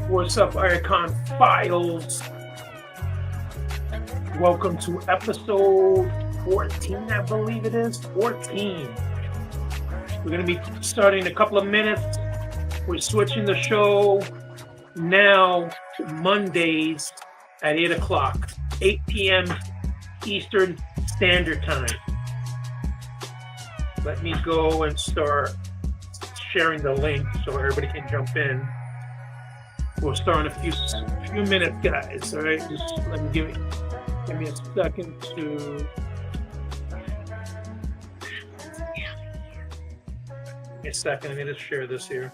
What's up, Iacon Files? Welcome to episode 14, I believe it is. 14. We're going to be starting in a couple of minutes. We're switching the show now to Mondays at 8 o'clock, 8 p.m. Eastern Standard Time. Let me go and start sharing the link so everybody can jump in. We'll start in a few minutes, guys. All right, just let me give me a second to. Give me a second. I need to share this here.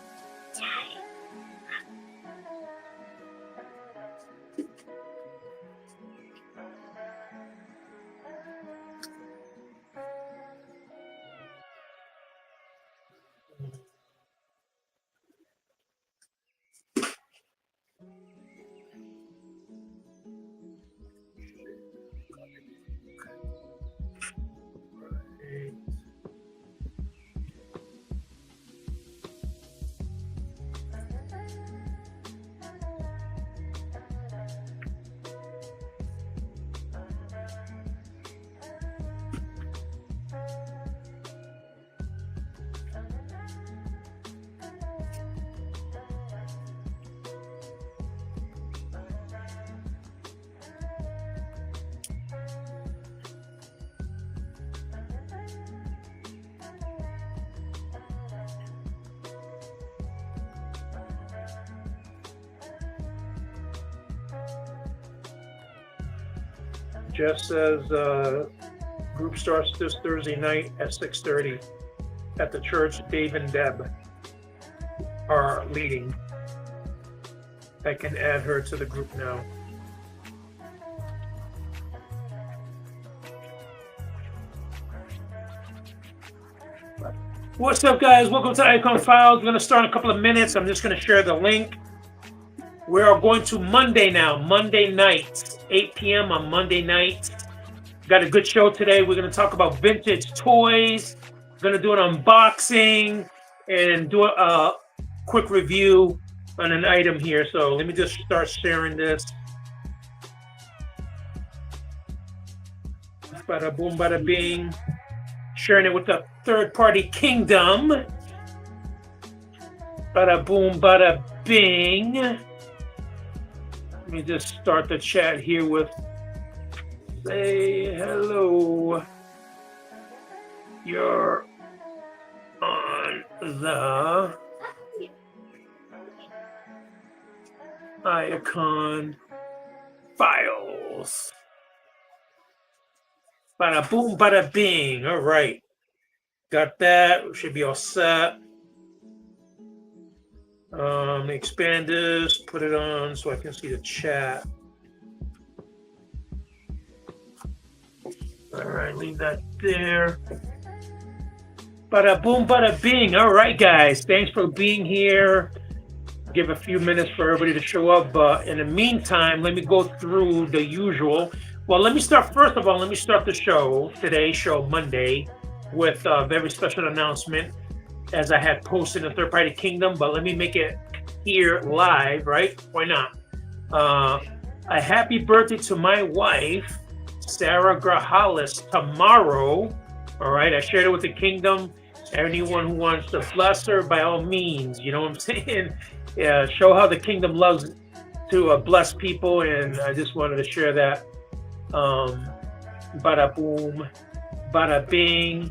Jeff says group starts this Thursday night at 6:30 at the church. Dave and Deb are leading. I can add her to the group now. What's up, guys? Welcome to Iacon Files. We're going to start in a couple of minutes. I'm just going to share the link. We are going to Monday now, Monday nights, 8 p.m. on Monday nights. Got a good show today. We're going to talk about vintage toys. We're going to do an unboxing and do a quick review on an item here. So let me just start sharing this. Bada boom, bada bing. Sharing it with the third-party kingdom. Bada boom, bada bing. Let me just start the chat here with say hello. You're on the Iacon Files. Bada boom, bada bing. All right. Got that. We should be all set. Expand this, put it on so I can see the chat. All right, leave that there. Bada boom, bada bing. All right, guys, thanks for being here. Give a few minutes for everybody to show up. But in the meantime, let me go through the usual. Well, let me start the show, today's show, Monday, with a very special announcement as I had posted in the Third Party Kingdom, but let me make it here live, right? Why not? A happy birthday to my wife, Sarah Grajales, tomorrow. All right, I shared it with the kingdom. Anyone who wants to bless her, by all means, you know what I'm saying? Yeah, show how the kingdom loves to bless people, and I just wanted to share that. Bada boom, bada bing.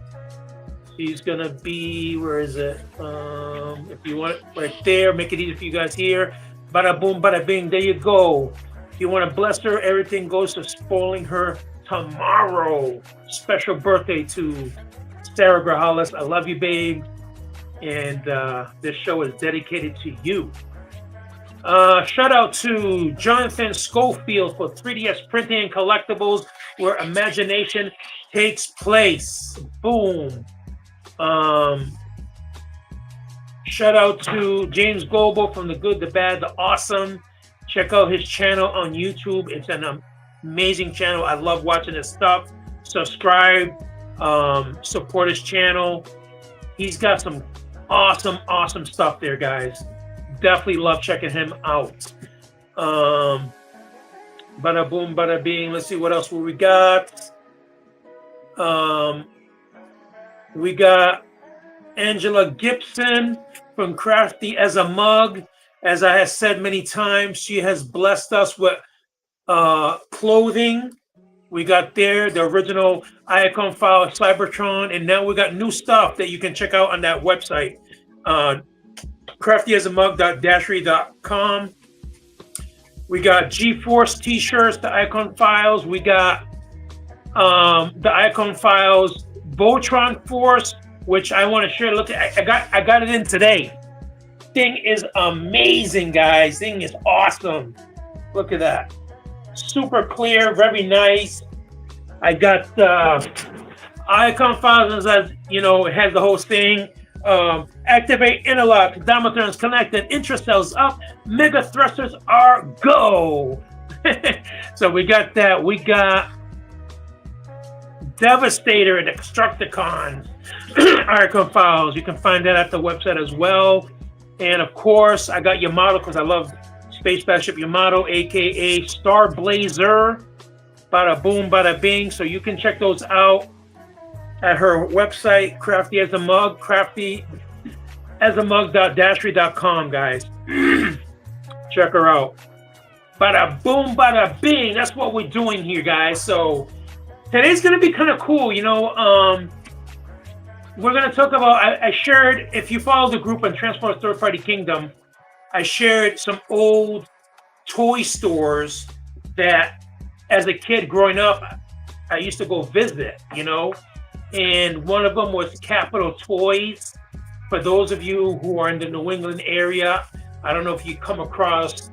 She's gonna be, where is it? If you want it right there, make it easy for you guys here. Bada boom, bada bing, there you go. If you want to bless her, everything goes to spoiling her tomorrow. Special birthday to Sarah Grajales. I love you, babe. And this show is dedicated to you. Shout out to Jonathan Schofield for 3DS printing and collectibles where imagination takes place. Boom. Shout out to James Gobo from The Good, The Bad, The Awesome. Check out his channel on YouTube. It's an amazing channel. I love watching his stuff. Subscribe, support his channel. He's got some awesome stuff there, guys. definitely love checking him out. Bada boom, bada bing. Let's see what else we got. We got Angela Gibson from Crafty as a Mug. As I have said many times, she has blessed us with clothing. We got the original Iacon file Cybertron, and now we got new stuff that you can check out on that website, craftyasamug.dashery.com. We got G-Force t-shirts, the Iacon files. We got the Iacon files Voltron Force, which I want to share. Look, I got it in today. Thing is amazing, guys. Thing is awesome. Look at that. Super clear, very nice. I got Iacon files, as you know, it has the whole thing. Activate interlock, Domatherms connected, intracells up, mega thrusters are go. So we got that. We got Devastator and the Constructicons Iacon files. You can find that at the website as well. And of course, I got Yamato because I love Space Battleship Yamato, aka Star Blazer. Bada boom, bada bing. So you can check those out at her website, Crafty as a Mug, craftyasAmug.dashery.com, guys. Check her out. Bada boom, bada bing. That's what we're doing here, guys. So today's going to be kind of cool. You know, we're going to talk about, I shared, if you follow the group on Transport Third Party Kingdom, I shared some old toy stores that, as a kid growing up, I used to go visit, you know, and one of them was Capital Toys. For those of you who are in the New England area, I don't know if you come across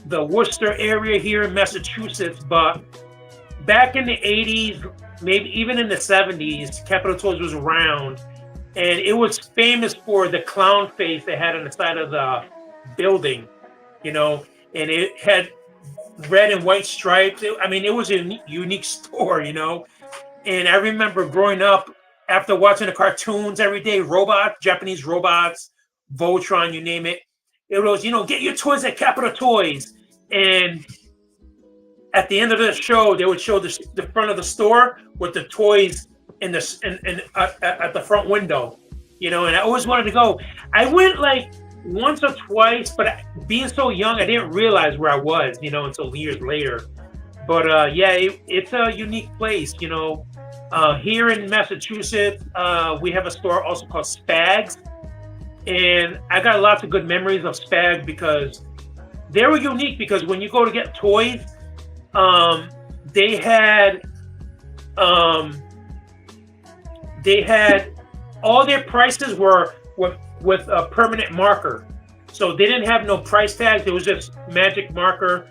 the Worcester area here in Massachusetts, but back in the 80s, maybe even in the 70s, Capital Toys was around, and it was famous for the clown face they had on the side of the building, you know, and it had red and white stripes. I mean, it was a unique store, you know. And I remember growing up, after watching the cartoons every day, robots, Japanese robots, Voltron, you name it. It was, you know, get your toys at Capital Toys. And at the end of the show, they would show the front of the store with the toys at the front window, you know. And I always wanted to go. I went like once or twice, but being so young, I didn't realize where I was, you know, until years later. But yeah, it's a unique place, you know. Here in Massachusetts, we have a store also called Spags, and I got lots of good memories of Spags because they were unique. Because when you go to get toys, they had all their prices were with a permanent marker, so they didn't have no price tags. It was just magic marker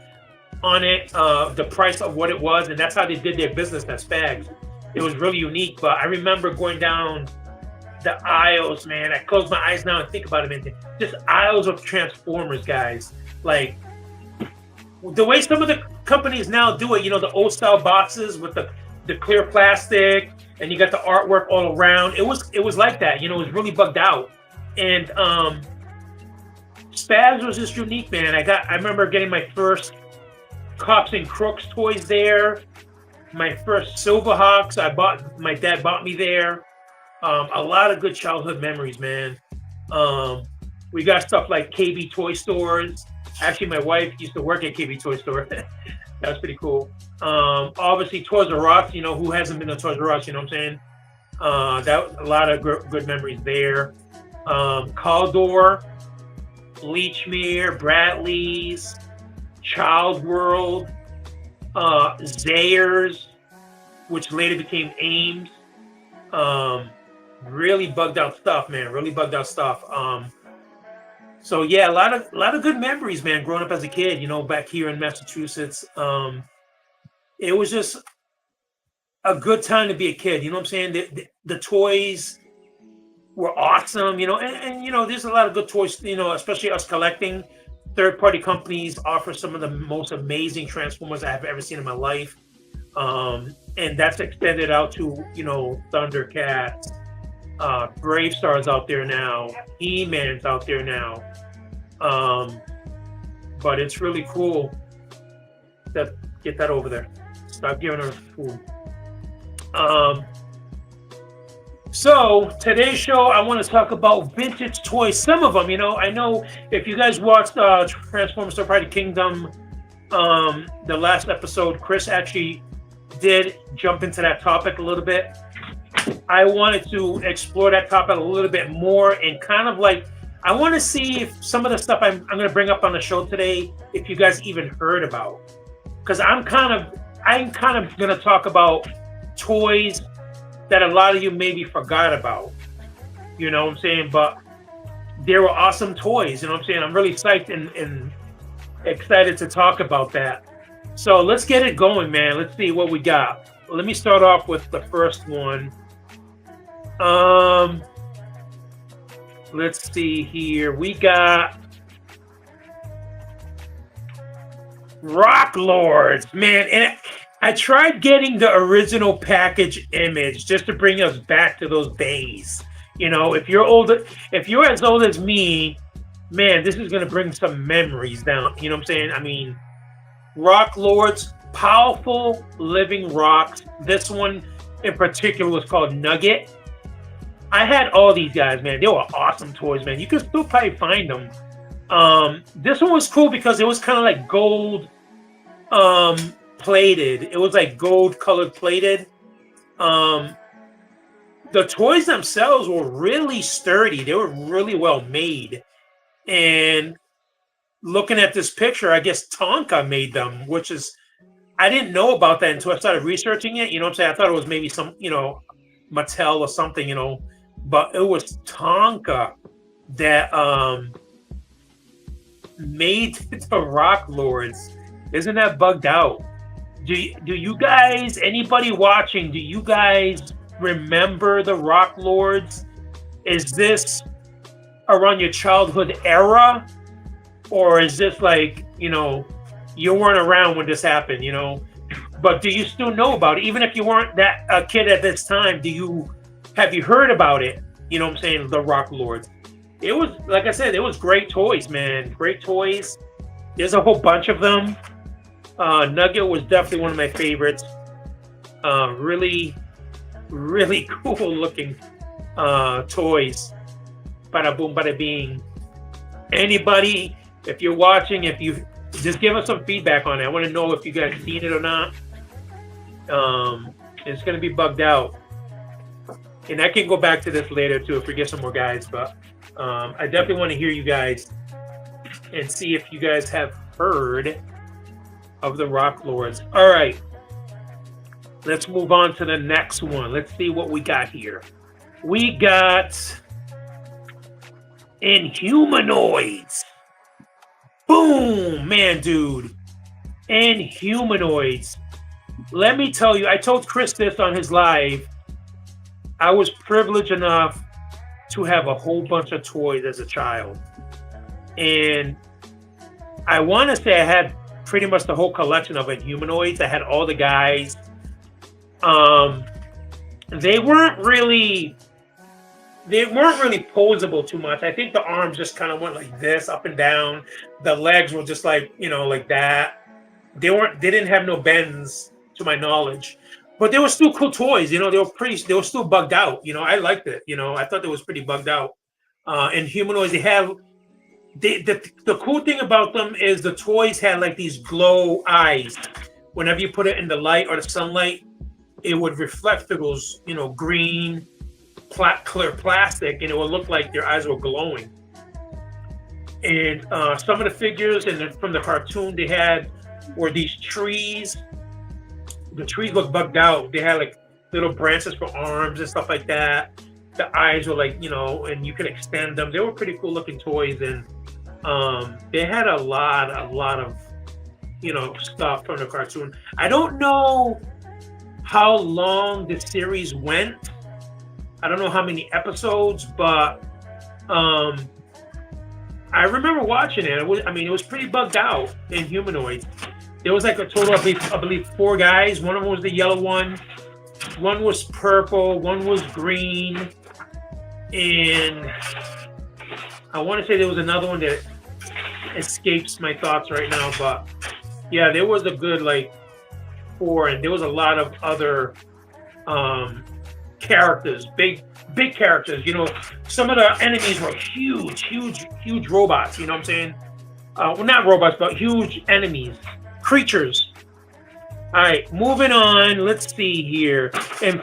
on it, the price of what it was, and that's how they did their business at Spags. It was really unique. But I remember going down the aisles, man. I close my eyes now and think about it, man. Just aisles of Transformers, guys. Like the way some of the companies now do it, you know, the old style boxes with the clear plastic, and you got the artwork all around. It was like that, you know. It was really bugged out. And Spags was just unique, man. I remember getting my first Cops and Crooks toys there. My first Silverhawks, my dad bought me there. A lot of good childhood memories, man. We got stuff like KB Toy Stores. Actually, my wife used to work at KB Toy Store. That was pretty cool. Obviously, Toys R Us. You know, who hasn't been to Toys R Us? You know what I'm saying? That a lot of good memories there. Caldor, Leechmere, Bradley's, Child World, Zayers, which later became Ames. Really bugged out stuff, man. Really bugged out stuff. So yeah, a lot of good memories, man. Growing up as a kid, you know, back here in Massachusetts. It was just a good time to be a kid. You know what I'm saying? The toys were awesome, you know, and you know, there's a lot of good toys, you know, especially us collecting. Third-party companies offer some of the most amazing Transformers I have ever seen in my life. And that's extended out to, you know, Thundercats, Brave Star's out there now, He-Man's out there now. But it's really cool. Get that over there. Stop giving her food. So today's show, I want to talk about vintage toys. Some of them, I know if you guys watched Transformers: Third Party Kingdom, the last episode, Chris actually did jump into that topic a little bit. I wanted to explore that topic a little bit more and kind of like, I want to see if some of the stuff I'm going to bring up on the show today, if you guys even heard about. Because I'm kind of going to talk about toys that a lot of you maybe forgot about. You know what I'm saying? But they were awesome toys. You know what I'm saying? I'm really psyched and excited to talk about that. So let's get it going, man. Let's see what we got. Let me start off with the first one. Let's see here. We got Rock Lords, man. And I tried getting the original package image just to bring us back to those days. If you're as old as me, man, this is gonna bring some memories down. You know what I'm saying? I mean, Rock Lords, powerful living rocks. This one in particular was called Nugget. I had all these guys, man. They were awesome toys, man. You can still probably find them. This one was cool because it was kind of like gold plated. It was like gold colored plated. The toys themselves were really sturdy. They were really well made. And looking at this picture, I guess Tonka made them, which is, I didn't know about that until I started researching it. You know what I'm saying? I thought it was maybe some, Mattel or something, but it was Tonka that made the Rock Lords. Isn't that bugged out? Do you guys, anybody watching, do you guys remember the Rock Lords? Is this around your childhood era? Or is this like, you weren't around when this happened, But do you still know about it? Even if you weren't that a kid at this time, have you heard about it? You know what I'm saying? The Rock Lords. It was, like I said, it was great toys, man. Great toys. There's a whole bunch of them. Nugget was definitely one of my favorites. Really, really cool looking toys. Bada boom, bada bing. Anybody, if you're watching, if you just give us some feedback on it. I want to know if you guys seen it or not. It's going to be bugged out. And I can go back to this later too if we get some more guys. But I definitely want to hear you guys and see if you guys have heard of the Rock Lords. All right. Let's move on to the next one. Let's see what we got here. We got Inhumanoids. Boom, man, dude. Inhumanoids. Let me tell you, I told Chris this on his live. I was privileged enough to have a whole bunch of toys as a child. And I want to say I had pretty much the whole collection of Inhumanoids. I had all the guys. They weren't really posable too much. I think the arms just kind of went like this, up and down. The legs were just like, like that. They didn't have no bends to my knowledge, but they were still cool toys. They were still bugged out. I liked it. I thought they was pretty bugged out. And Humanoids, the cool thing about them is the toys had like these glow eyes. Whenever you put it in the light or the sunlight, it would reflect through those, green, clear plastic, and it would look like their eyes were glowing. And some of the figures from the cartoon they had were these trees. The trees looked bugged out. They had like little branches for arms and stuff like that. The eyes were like, and you could extend them. They were pretty cool looking toys, and they had a lot of, stuff from the cartoon. I don't know how long the series went. I don't know how many episodes, but I remember watching it. It was pretty bugged out in Humanoids. There was like a total of, I believe, 4 guys. One of them was the yellow one. One was purple. One was green. And I want to say there was another one that escapes my thoughts right now. But yeah, there was a good like 4, and there was a lot of other um, characters, big characters. You know, some of the enemies were huge robots. You know what I'm saying? Well, not robots, but huge enemies, creatures. All right, moving on. Let's see here. And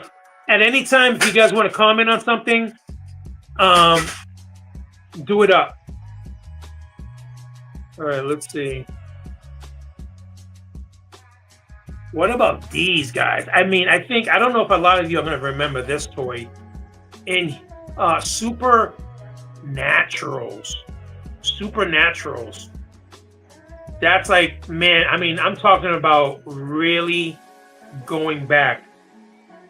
at any time, if you guys want to comment on something, um, do it up. All right, let's see. What about these guys? I mean, I don't know if a lot of you are going to remember this toy. In Supernaturals. Supernaturals. That's like, man, I mean, I'm talking about really going back.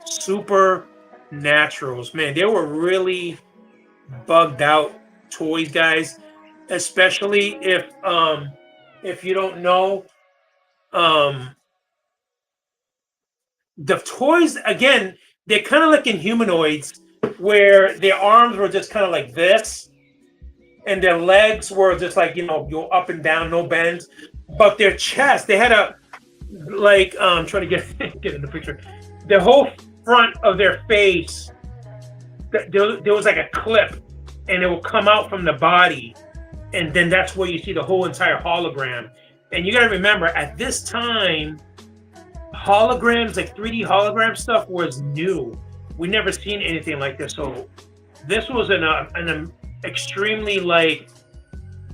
Supernaturals. Man, they were really bugged out toys, guys. Especially if you don't know, the toys, again, they're kind of like in humanoids, where their arms were just kind of like this, and their legs were just like, you know, go up and down, no bends. But their chest, they had a, like, trying to get in the picture. The whole front of their face, there was like a clip, and it will come out from the body, and then that's where you see the whole entire hologram. And you got to remember, at this time, holograms, like 3D hologram stuff, was new. We never seen anything like this. So this was an extremely like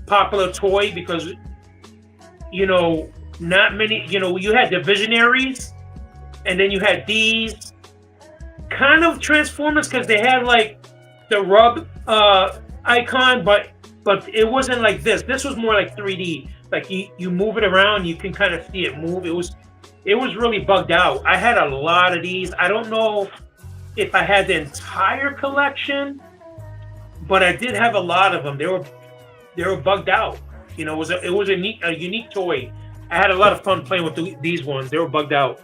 popular toy, because, you know, not many, you know, you had the Visionaries, and then you had these kind of Transformers, because they had like the rub icon, but it wasn't like this. This was more like 3D. Like you move it around, you can kind of see it move. It was really bugged out. I had a lot of these. I don't know if I had the entire collection, but I did have a lot of them. They were bugged out. You know, it was a unique toy. I had a lot of fun playing with these ones. They were bugged out.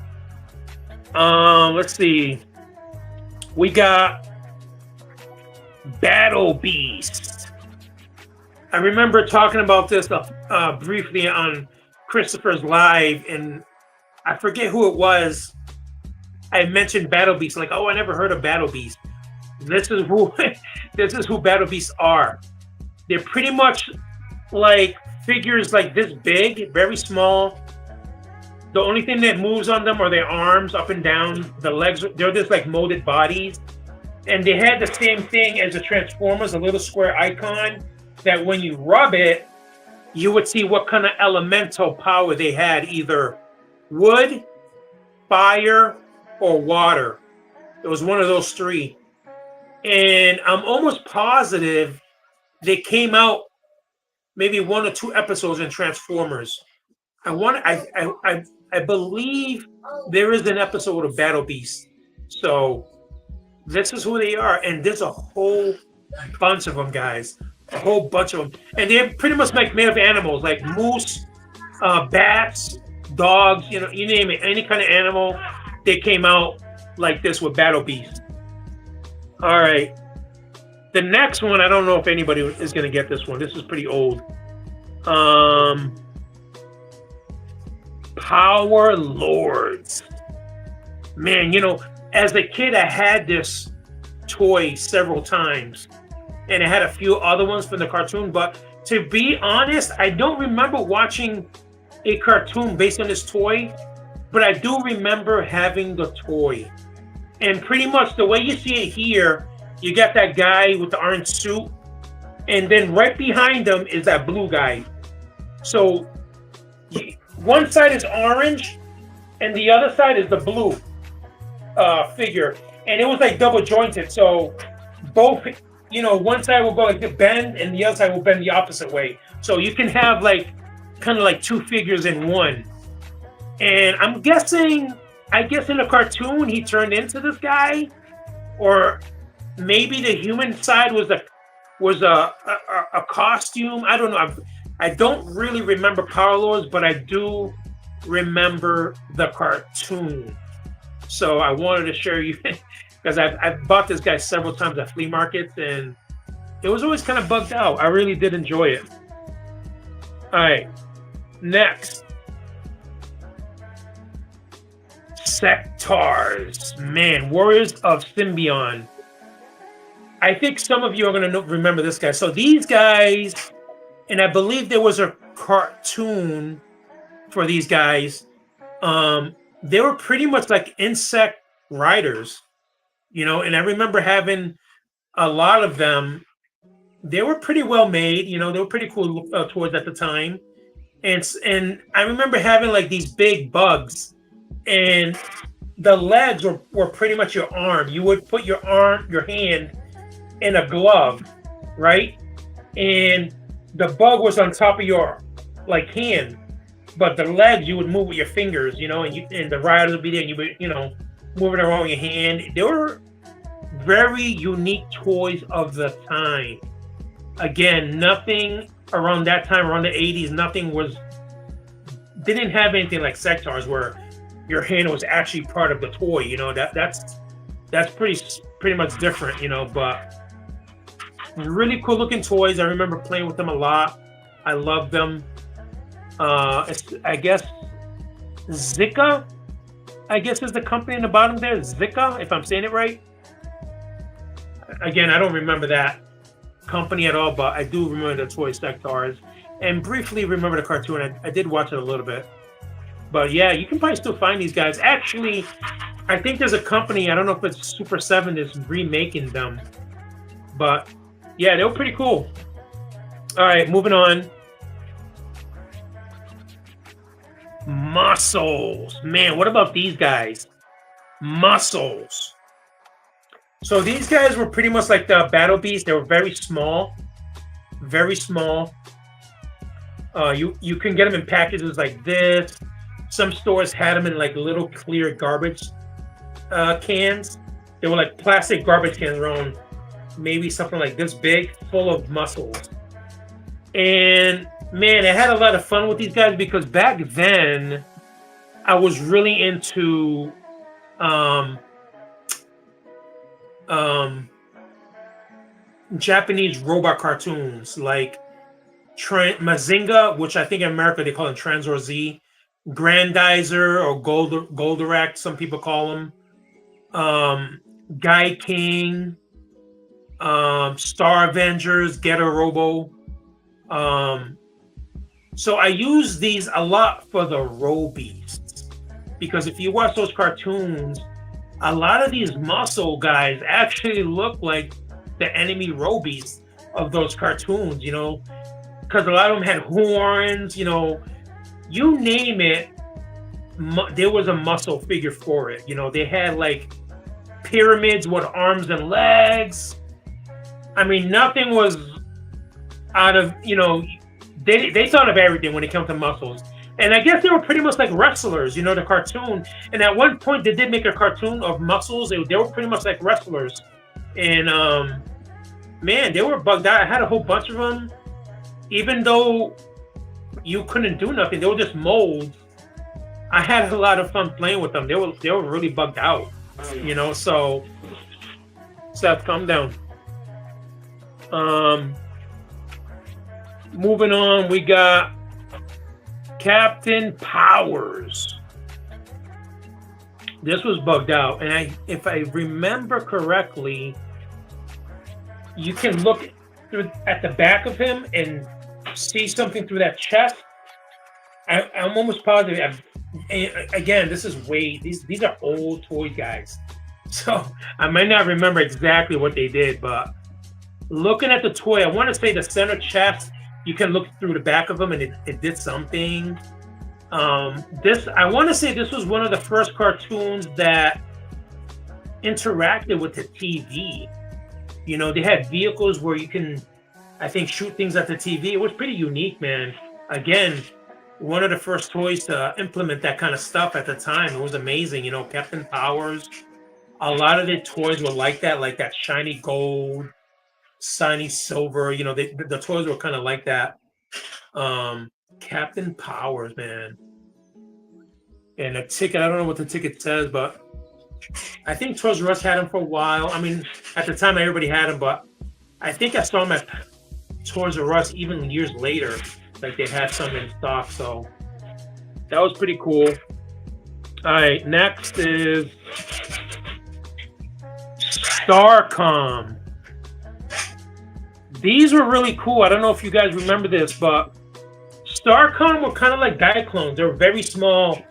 Let's see. We got Battle Beast. I remember talking about this briefly on Christopher's Live, and I forget who it was. I mentioned Battle Beast, like, oh, I never heard of Battle Beast. This is who Battle Beasts are. They're pretty much like figures like this big, very small. The only thing that moves on them are their arms up and down. The legs, they're just like molded bodies. And they had the same thing as the Transformers, a little square icon that when you rub it, you would see what kind of elemental power they had, either wood, fire, or water. It was one of those three. And I'm almost positive they came out maybe 1 or 2 episodes in Transformers. I believe there is an episode of Battle Beast. So this is who they are, and there's a whole bunch of them, guys. A whole bunch of them, and they're pretty much like made of animals, like moose, bats, dogs. You know, you name it, any kind of animal. They came out like this with Battle Beast. All right, the next one, I don't know if anybody is going to get this one. This is pretty old. Power Lords. Man, you know, as a kid, I had this toy several times, and I had a few other ones from the cartoon. But to be honest, I don't remember watching a cartoon based on this toy, but I do remember having the toy. And pretty much the way you see it here, you got that guy with the orange suit, and then right behind him is that blue guy. So one side is orange, and the other side is the blue figure. And it was like double jointed. So both, you know, one side will go like the bend, and the other side will bend the opposite way. So you can have like kind of like 2 figures in one. And I'm guessing, in the cartoon he turned into this guy, or maybe the human side was a costume. I don't know. I don't really remember Power Lords, but I do remember the cartoon. So I wanted to share you, because I've bought this guy several times at flea markets, and it was always kind of bugged out. I really did enjoy it. All right. Next, Sectars. Man, Warriors of Symbion. I think some of you are going to remember this guy. So these guys, and I believe there was a cartoon for these guys. They were pretty much like insect riders, you know, and I remember having a lot of them. They were pretty well made, you know, they were pretty cool toys at the time. And I remember having like these big bugs, and the legs were pretty much your arm. You would put your hand in a glove, right? And the bug was on top of your like hand, but the legs you would move with your fingers, you know, and the riders would be there, and you would, you know, move it around with your hand. They were very unique toys of the time. Again, nothing around that time, around the 80s, didn't have anything like Sectars where your hand was actually part of the toy, you know. That's pretty much different, you know, but really cool looking toys. I remember playing with them a lot. I loved them. I guess Zika, I guess is the company in the bottom there. Zika, if I'm saying it right. Again, I don't remember that company at all, but I do remember the toy Sectars, and briefly remember the cartoon. I did watch it a little bit, but yeah, you can probably still find these guys. Actually, I think there's a company, I don't know if it's Super 7 is remaking them, but yeah, they were pretty cool. All right, moving on. Muscles. Man, what about these guys? Muscles. So these guys were pretty much like the Battle Beasts. They were very small, very small. You can get them in packages like this. Some stores had them in like little clear garbage cans. They were like plastic garbage cans around maybe something like this big, full of muscles. And man, I had a lot of fun with these guys because back then I was really into Japanese robot cartoons like Mazinga, which I think in America they call him Transor Z, Grandizer or Goldorak, some people call him, Guy King, Star Avengers, Getter Robo. So I use these a lot for the Robeasts because if you watch those cartoons, a lot of these muscle guys actually look like the enemy Robeasts of those cartoons, you know, because a lot of them had horns, you know, you name it, there was a muscle figure for it. You know, they had like pyramids with arms and legs. I mean, nothing was out of, you know, they thought of everything when it comes to muscles. And I guess they were pretty much like wrestlers, you know, the cartoon. And at one point, they did make a cartoon of muscles. They were pretty much like wrestlers. And, man, they were bugged out. I had a whole bunch of them. Even though you couldn't do nothing, they were just molds. I had a lot of fun playing with them. They were really bugged out, you know. So, Seth, calm down. Moving on, we got Captain Powers. This was bugged out, and if I remember correctly, you can look at the back of him and see something through that chest. I'm almost positive. Again, this is these are old toy guys, so I might not remember exactly what they did, but looking at the toy, I want to say the center chest, you can look through the back of them and it did something. I want to say this was one of the first cartoons that interacted with the TV. You know, they had vehicles where you can, I think, shoot things at the TV. It was pretty unique, man. Again, one of the first toys to implement that kind of stuff at the time. It was amazing. You know, Captain Powers, a lot of the toys were like that shiny gold, shiny silver. You know, the toys were kind of like that. Captain Powers, man. And a ticket, I don't know what the ticket says, but I think Toys R Us had them for a while. I mean, at the time, everybody had them, but I think I saw them at Toys R Us even years later. like they had some in stock. So that was pretty cool. All right, next is Starcom. These were really cool. I don't know if you guys remember this, but Starcom were kind of like guy clones. They were very small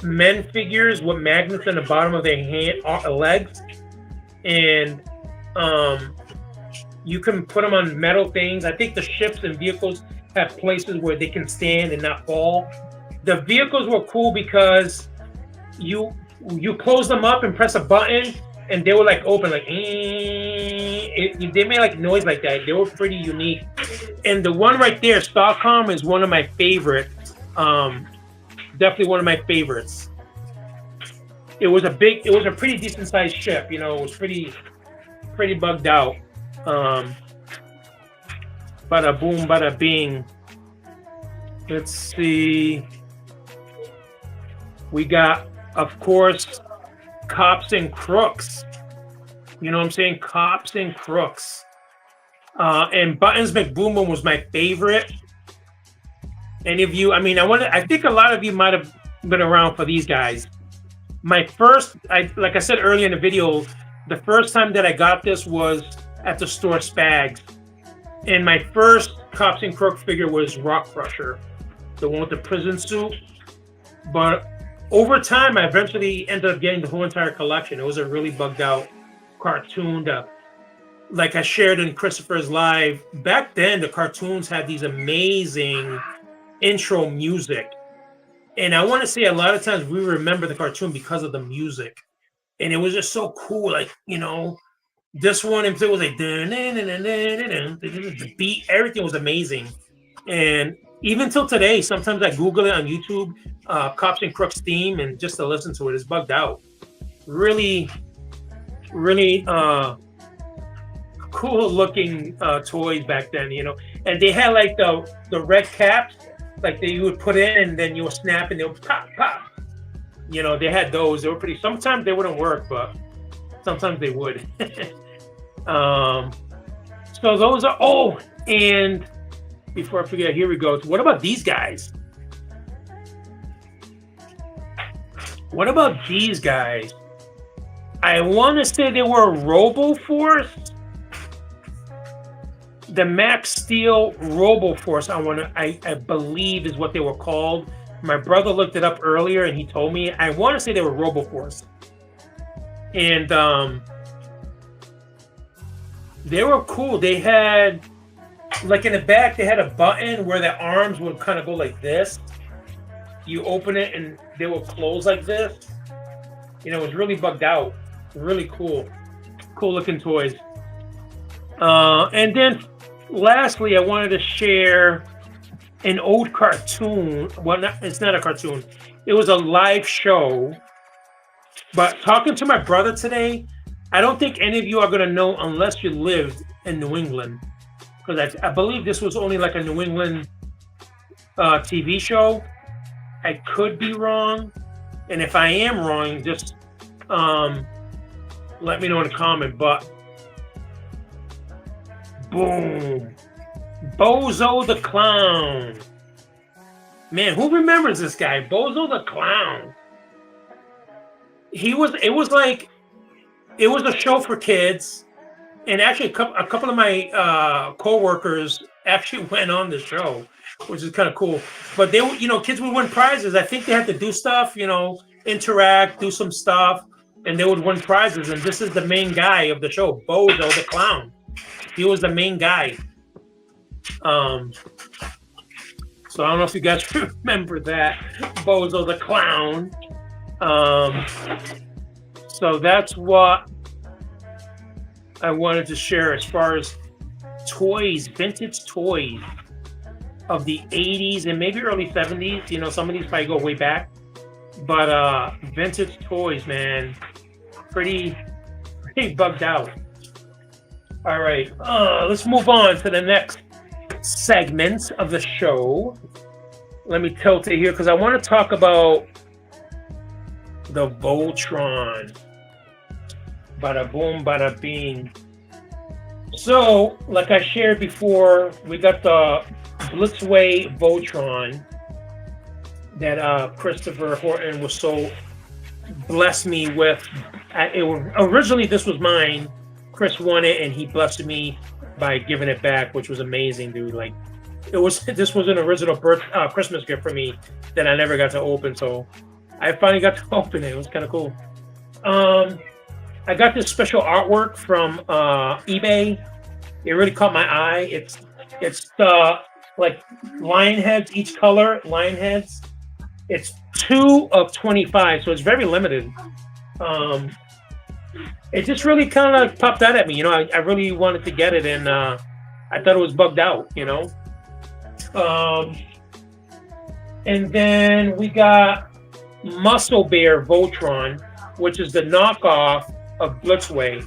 men figures with magnets on the bottom of their legs, and you can put them on metal things. I think the ships and vehicles have places where they can stand and not fall. The vehicles were cool because you close them up and press a button, and they were like open, like they made like noise like that. They were pretty unique. And the one right there, Stockholm, is one of my favorites. Definitely one of my favorites. It was a pretty decent sized ship. You know, it was pretty bugged out. Bada boom, bada bing. Let's see. We got, of course, Cops and Crooks. You know what I'm saying? Cops and Crooks. And Buttons McBoom Boom was my favorite. Any of you? I mean, I think a lot of you might have been around for these guys. My first, like I said earlier in the video, the first time that I got this was at the store Spags. And my first Cops and Crooks figure was Rock Crusher, the one with the prison suit. But over time, I eventually ended up getting the whole entire collection. It was a really bugged out cartoon. Like I shared in Christopher's Live, back then the cartoons had these amazing intro music. And I want to say a lot of times we remember the cartoon because of the music. And it was just so cool. Like, you know, this one in particular was like, the beat, everything was amazing. And even till today, sometimes I Google it on YouTube, Cops and Crooks theme, and just to listen to it, it's bugged out. Really, really cool looking toys back then, you know. And they had like the red caps, like that you would put in, and then you would snap, and they would pop, pop. You know, they had those. They were pretty. Sometimes they wouldn't work, but sometimes they would. So those are. Oh, and before I forget, here we go. What about these guys? What about these guys? I want to say they were RoboForce. The Max Steel RoboForce, I believe is what they were called. My brother looked it up earlier and he told me. I want to say they were RoboForce. And they were cool. They had, like in the back, they had a button where the arms would kind of go like this. You open it and they will close like this. You know, it was really bugged out. Really cool. Cool looking toys. And then lastly, I wanted to share an old cartoon. Well, it's not a cartoon. It was a live show. But talking to my brother today, I don't think any of you are going to know unless you lived in New England. Because I believe this was only like a New England TV show. I could be wrong. And if I am wrong, just let me know in the comment. But boom. Bozo the Clown. Man, who remembers this guy? Bozo the Clown. It was a show for kids. And actually a couple of my co-workers actually went on the show, which is kind of cool. But they, you know, kids would win prizes. I think they had to do stuff, you know, interact, do some stuff, and they would win prizes. And this is the main guy of the show, Bozo the Clown. He was the main guy. So I don't know if you guys remember that, Bozo the Clown. So that's what I wanted to share as far as toys, vintage toys of the 80s and maybe early 70s. You know, some of these probably go way back. But vintage toys, man, pretty bugged out. All right, let's move on to the next segment of the show. Let me tilt it here because I want to talk about the Voltron. Bada boom, bada bing. So, like I shared before, we got the Blitzway Voltron that Christopher Horton was so blessed me with. Originally, this was mine. Chris won it, and he blessed me by giving it back, which was amazing, dude. Like, this was an original Christmas gift for me that I never got to open, so I finally got to open it. It was kind of cool. I got this special artwork from eBay. It really caught my eye. It's like lion heads, each color lion heads. It's 2 of 25, so it's very limited. It just really kind of popped out at me. I really wanted to get it, and I thought it was bugged out. And then we got Muscle Bear Voltron, which is the knockoff of Blitzway.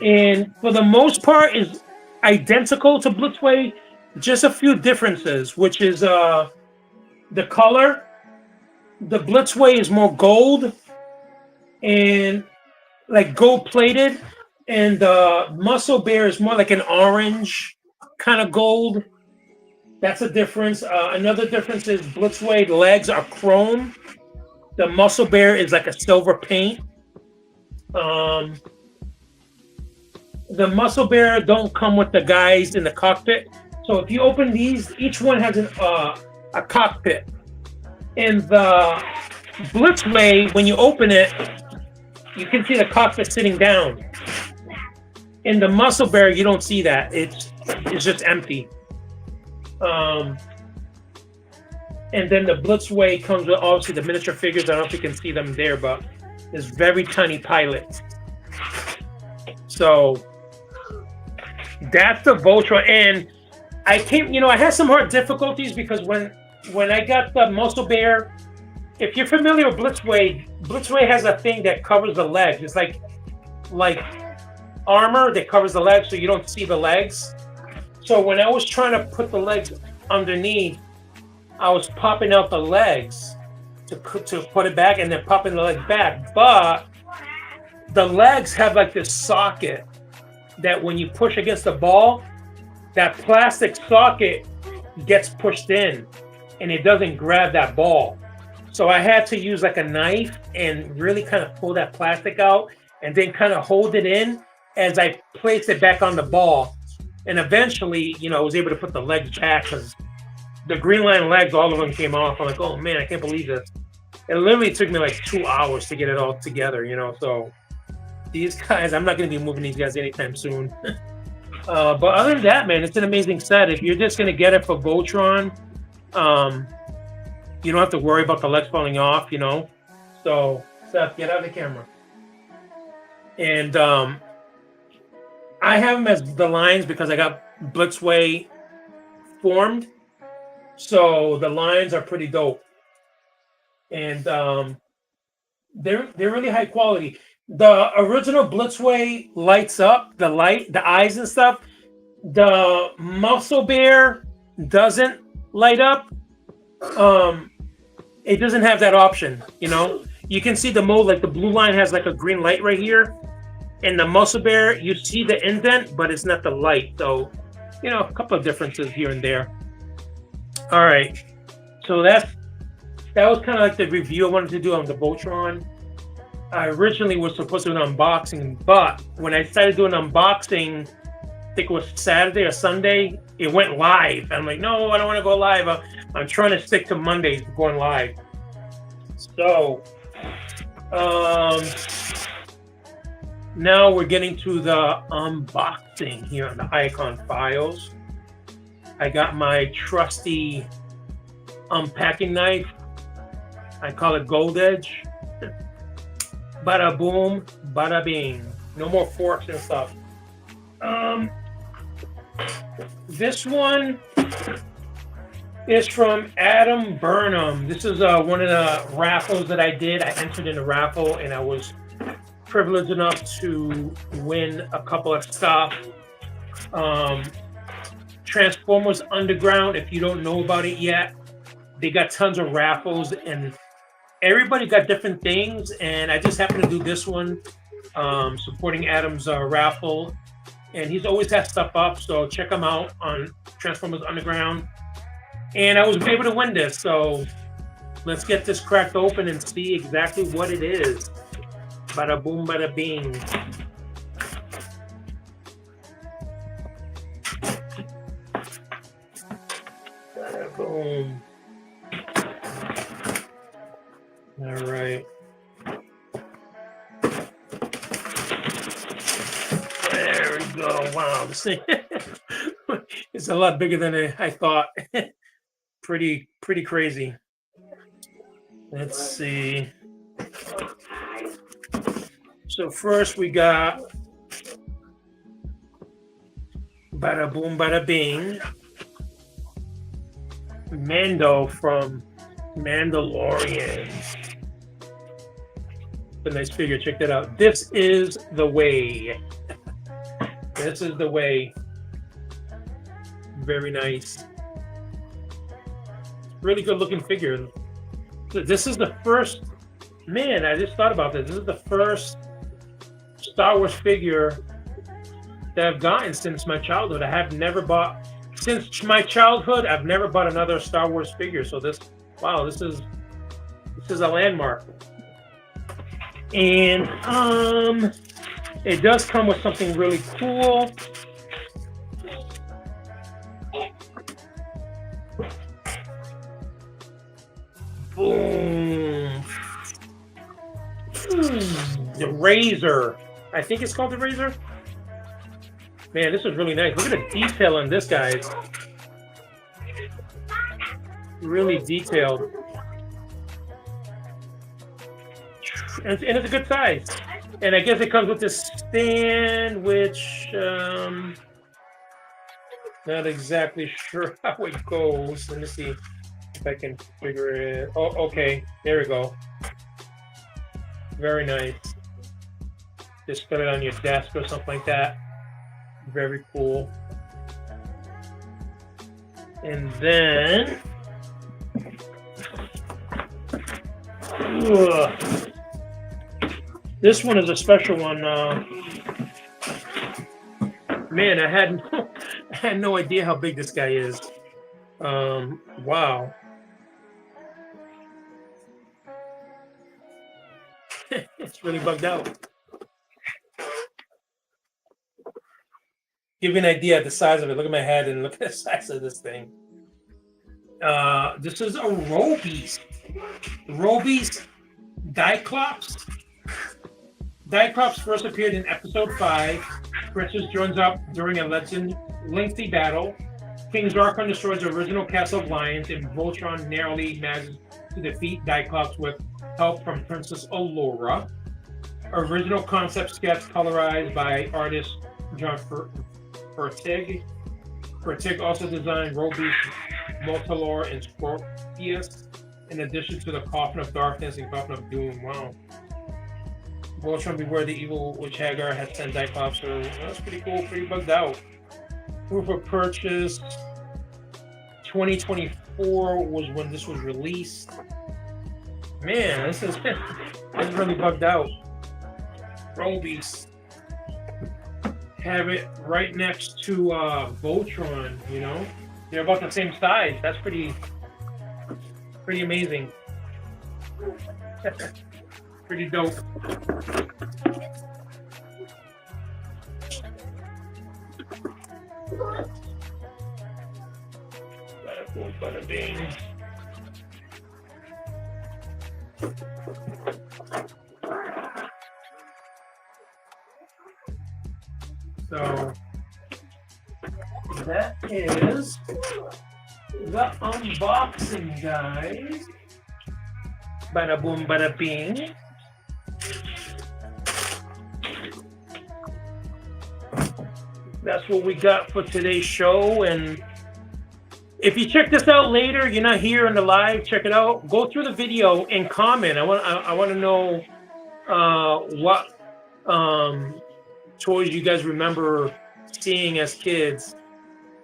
And for the most part is identical to Blitzway, just a few differences, which is the color. The Blitzway is more gold and like gold plated, and the Muscle Bear is more like an orange kind of gold. That's a difference. Another difference is Blitzway legs are chrome. The Muscle Bear is like a silver paint. The Muscle Bear don't come with the guys in the cockpit. So if you open these, each one has a cockpit. And the Blitzway, when you open it, you can see the cockpit sitting down. In the Muscle Bear, you don't see that. It's just empty. And then the Blitzway comes with obviously the miniature figures. I don't know if you can see them there, but there's very tiny pilots. So that's the Voltron. And I had some hard difficulties because when I got the Muscle Bear, if you're familiar with Blitzway has a thing that covers the legs. It's like armor that covers the legs so you don't see the legs. So when I was trying to put the legs underneath, I was popping out the legs to put it back and then popping the legs back. But the legs have like this socket that when you push against the ball, that plastic socket gets pushed in and it doesn't grab that ball. So I had to use like a knife and really kind of pull that plastic out and then kind of hold it in as I placed it back on the ball. And eventually, I was able to put the legs back because the green line legs, all of them came off. I'm like, oh man, I can't believe this. It literally took me like 2 hours to get it all together, So these guys, I'm not going to be moving these guys anytime soon. But other than that, man, it's an amazing set. If you're just going to get it for Voltron, you don't have to worry about the legs falling off, So, Seth, get out of the camera. And I have them as the lines because I got Blitzway formed. So the lines are pretty dope. And they're really high quality. The original Blitzway lights up, the eyes and stuff. The Muscle Bear doesn't light up. It doesn't have that option, You can see the mode, like the blue line has like a green light right here. And the Muscle Bear, you see the indent, but it's not the light. So, a couple of differences here and there. All right. So that was kind of like the review I wanted to do on the Voltron. I originally was supposed to do an unboxing, but when I started doing unboxing, I think it was Saturday or Sunday, it went live. I'm like, no, I don't want to go live. I'm trying to stick to Mondays going live. So, now we're getting to the unboxing here on the Iacon files. I got my trusty unpacking knife. I call it Gold Edge. Bada boom, bada bing. No more forks and stuff. This one is from Adam Burnham. This is one of the raffles that I did. I entered in a raffle and I was privileged enough to win a couple of stuff. Transformers Underground, if you don't know about it yet, they got tons of raffles and everybody got different things, and I just happened to do this one, supporting Adam's raffle, and he's always had stuff up, so check him out on Transformers Underground. And I was able to win this, so let's get this cracked open and see exactly what it is. Bada boom, bada bing. Bada boom. All right. There we go. Wow, this thing is a lot bigger than I thought. Pretty crazy. Let's see. So first we got bada boom, bada bing. Mando from Mandalorian. A nice figure. Check that out. This is the way. This is the way. Very nice. Really good looking figure. This is the first. Man, I just thought about this. This is the first Star Wars figure that I've gotten since my childhood. I have never bought since my childhood. I've never bought another Star Wars figure. So this, wow, this is a landmark. And it does come with something really cool. Boom. The Razor. I think it's called the Razor. Man, this is really nice. Look at the detail on this, guys. Really detailed. And it's a good size. And I guess it comes with this stand, which not exactly sure how it goes. Let me see if I can figure it. Oh, okay. There we go. Very nice. Just put it on your desk or something like that. Very cool. And then this one is a special one. Man, I had no idea how big this guy is. Wow. It's really bugged out. Give you an idea of the size of it. Look at my head and look at the size of this thing. This is a Robeast. Robeast Diclops. Diclops first appeared in episode 5. Princess joins up during a lengthy battle. King Zarkon destroys the original Castle of Lions, and Voltron narrowly manages to defeat Diclops with help from Princess Allura. Original concept sketch colorized by artist John Fertig. Fertig also designed Robeast, Moltalor, and Scorpius, in addition to the Coffin of Darkness and Coffin of Doom. Wow. Voltron, beware the evil witch Hagar has sent Diclops. So that's pretty cool, pretty bugged out. Proof of purchase 2024 was when this was released. Man, this is really bugged out. Robeast. Have it right next to Voltron, you know? They're about the same size. That's pretty amazing. Pretty dope. Bada boom, bada bing. So that is the unboxing, guys. Bada boom, bada bing. That's what we got for today's show. And if you check this out later, you're not here in the live, check it out. Go through the video and comment. I want to know what toys you guys remember seeing as kids.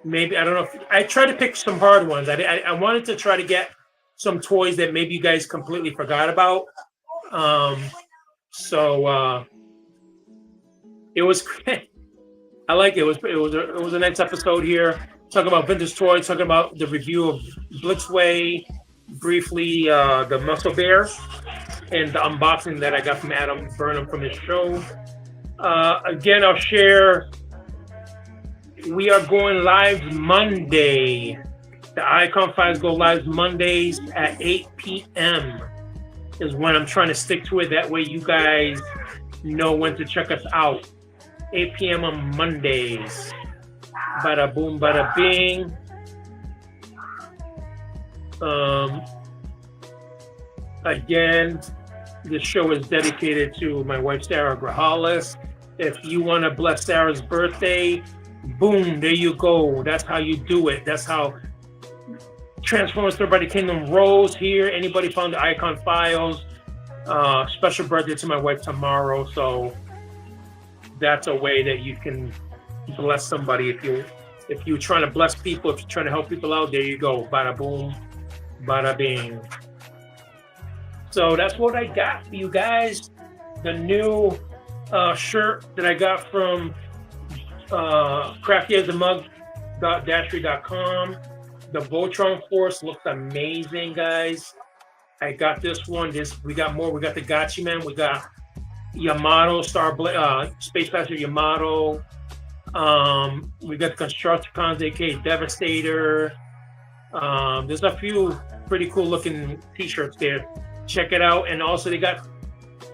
Maybe, I don't know. I tried to pick some hard ones. I wanted to try to get some toys that maybe you guys completely forgot about. So it was I like it. It was a nice episode here. talking about vintage toys, talking about the review of Blitzway, briefly the Muscle Bear, and the unboxing that I got from Adam Burnham from his show. Again, I'll share. We are going live Monday. The Iacon Files go live Mondays at 8 p.m. is when I'm trying to stick to it. That way you guys know when to check us out. 8 p.m. on Mondays. Bada boom, bada bing. Again, this show is dedicated to my wife, Sarah Grahalis. If you want to bless Sarah's birthday, boom, there you go. That's how you do it. That's how Transformers Third Party Kingdom rolls here. Anybody found the Iacon Files? Special birthday to my wife tomorrow. So that's a way that you can bless somebody. If you're trying to bless people, if you're trying to help people out, there you go. Bada boom, bada bing. So that's what I got for you guys. The new shirt that I got from craftyasthemug.dashery.com. The Voltron Force looks amazing, guys. I got this one. We got more. We got the Gotchi Man. We got Yamato, Space Passenger Yamato. We got the Constructicons, aka Devastator. There's a few pretty cool looking t-shirts there. Check it out. And also they got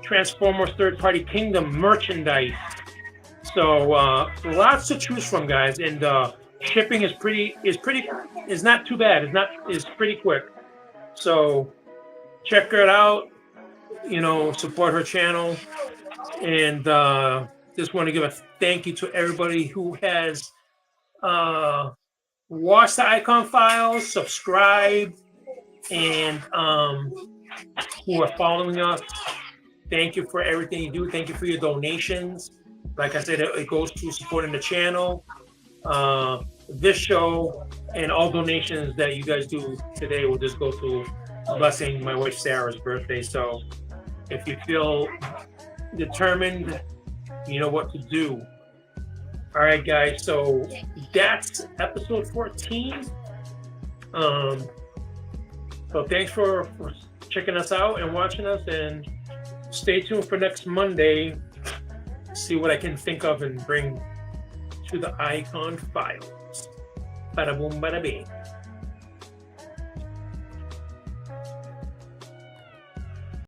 Transformers Third Party Kingdom merchandise. So lots to choose from, guys. And shipping is not too bad. It's pretty quick. So check it out. Support her channel. And just want to give a thank you to everybody who has watched the Iacon Files, subscribed, and who are following us. Thank you for everything you do. Thank you for your donations. Like I said, it goes to supporting the channel, this show, and all donations that you guys do today will just go to blessing my wife Sarah's birthday. So if you feel determined, you know what to do. All right, guys. So that's episode 14. So thanks for checking us out and watching us, and stay tuned for next Monday. See what I can think of and bring to the Iacon Files. Bada boom, bada bing.